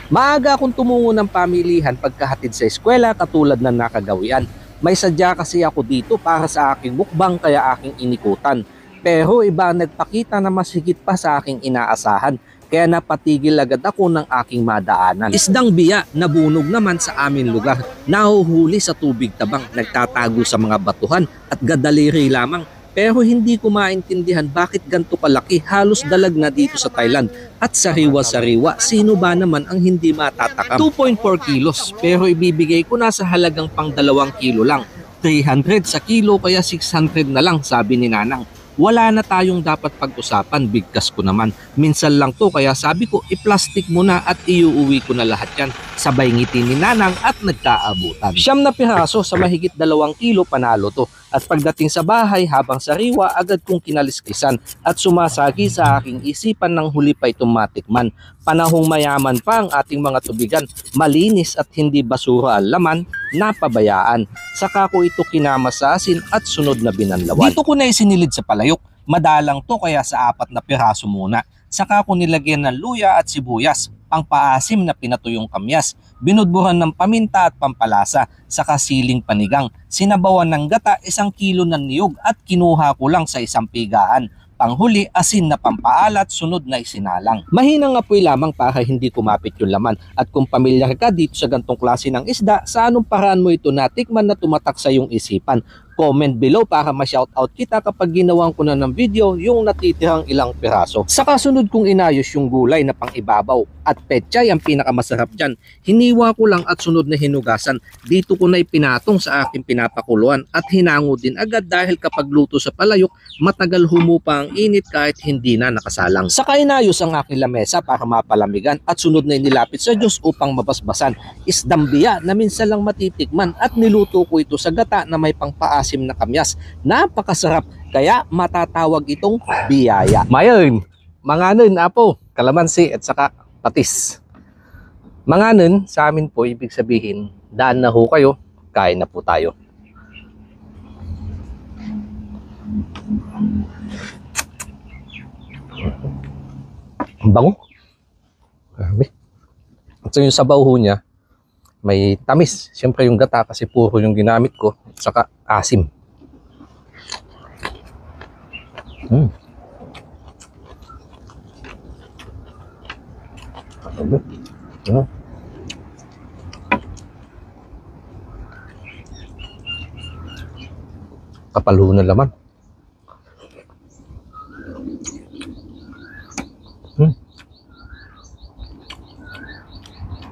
Maaga akong tumungo ng pamilihan pagkahatid sa eskwela katulad ng nakagawian. May sadya kasi ako dito para sa aking mukbang kaya aking inikutan. Pero iba ang nagpakita na mas higit pa sa aking inaasahan. Kaya napatigil agad ako ng aking madaanan. Isdang biya na bunog naman sa amin lugar. Nahuhuli sa tubig tabang, nagtatago sa mga batuhan at gadaliri lamang. Pero hindi ko maintindihan bakit ganito kalaki, halos dalag na dito sa Thailand. At sariwa-sariwa, sino ba naman ang hindi matatakam? 2.4 kilos, pero ibibigay ko na sa halagang pang 2 kilo lang. 300 sa kilo kaya 600 na lang, sabi ni Nanang. Wala na tayong dapat pag-usapan, bigkas ko naman. Minsan lang to kaya sabi ko i-plastic mo na at iuuwi ko na lahat yan. Sabay ngiti ni Nanang at nagkaabutan. 9 na piraso sa mahigit 2 kilo panalo to. At pagdating sa bahay habang sariwa agad kong kinaliskisan at sumasagi sa aking isipan ng huli pa itong matikman. Panahong mayaman pa ang ating mga tubigan, malinis at hindi basura ang laman, napabayaan. Saka ko ito kinamasasin at sunod na binanlawan. Dito ko na isinilid sa palayok, madalang to kaya sa 4 na piraso muna. Saka ko nilagyan ng luya at sibuyas, pangpaasim na pinatuyong kamyas, binudburan ng paminta at pampalasa, saka siling panigang, sinabawan ng gata 1 kilo ng niyog at kinuha ko lang sa 1 pigaan. Panghuli, asin na pampaalat, sunod na isinalang. Mahinang apoy lamang para hindi kumapit yung laman. At kung pamilyar ka dito sa gantong klase ng isda, sa anong paraan mo ito natikman na tumatak sa iyong isipan? Comment below para ma-shoutout kita kapag ginawan ko na ng video yung natitirang ilang piraso. Sa kasunod kong inayos yung gulay na pang ibabaw at pechay ang pinakamasarap dyan. Hiniwa ko lang at sunod na hinugasan. Dito ko na ipinatong sa aking pinapakuluan at hinango din agad dahil kapag luto sa palayok, matagal humupa ang init kahit hindi na nakasalang. Saka inayos ang aking lamesa para mapalamigan at sunod na inilapit sa Diyos upang mabasbasan. Isdang biya na minsan lang matitikman at niluto ko ito sa gata na may pangpaasim na kamyas. Napakasarap kaya matatawag itong biyaya. Mayon, manganon apo, kalamansi at saka patis. Manganon sa amin po ibig sabihin daan na ho kayo, kain na po tayo. Ang bango. Grabe. At so yung sabaw ho niya, may tamis. Siyempre yung gata kasi puro yung ginamit ko. At saka asim. Kapal ho na laman.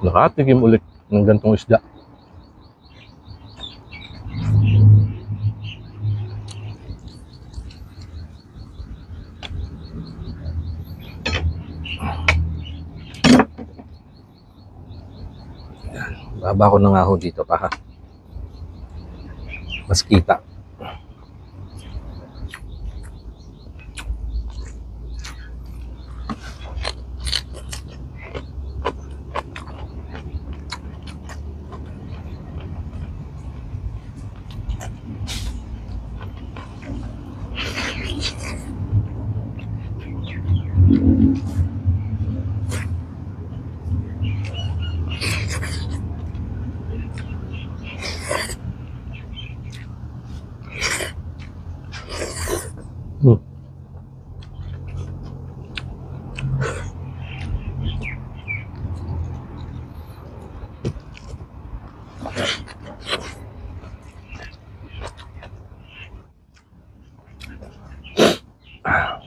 Nakatikim ulit ng gantong isda. Baba ko na nga ho dito para mas kita.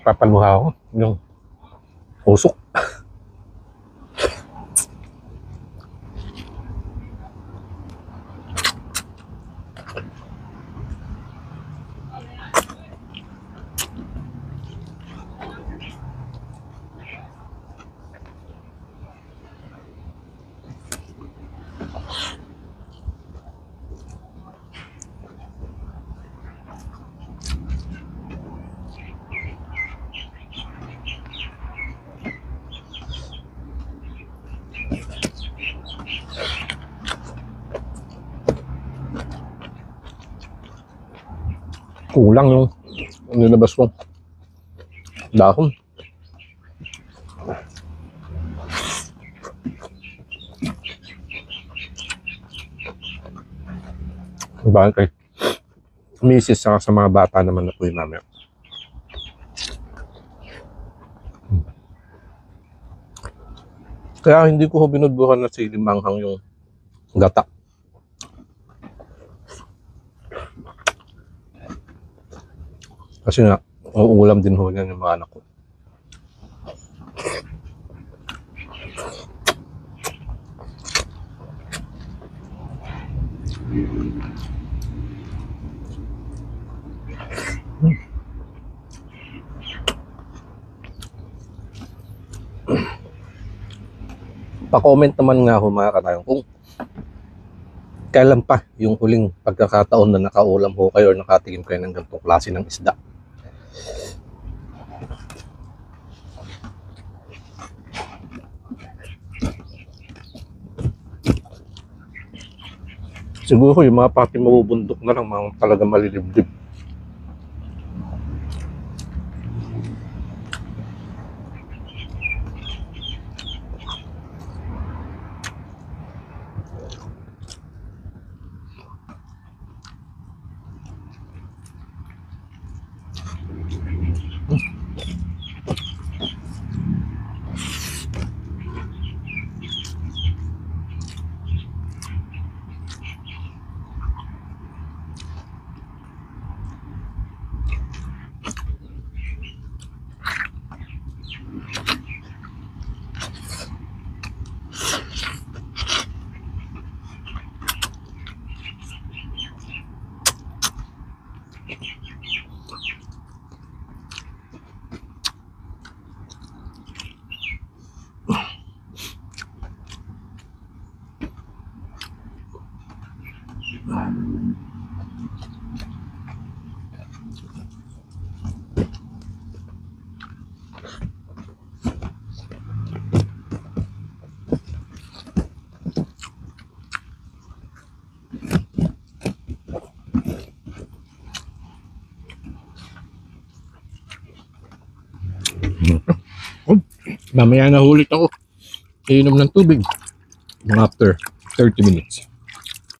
Papaluha ako yung usok. Kulang yung nilabas ko dahon. Bagay kay misis saka sa mga bata naman na po yun namin. Kaya hindi ko binudbuhan na siling manghang yung gata. Kasi nga, uulam din ho yan yung mga anak ko. Pa-comment naman nga ho mga katayon kung kailan pa yung huling pagkakataon na nakaulam ho kayo or nakatingin kayo ng ganitong klase ng isda. Siguro yung mga pati mabubundok na lang, mga talaga malilibdib. Mamaya na hulit ako. Iinom ng tubig. After 30 minutes.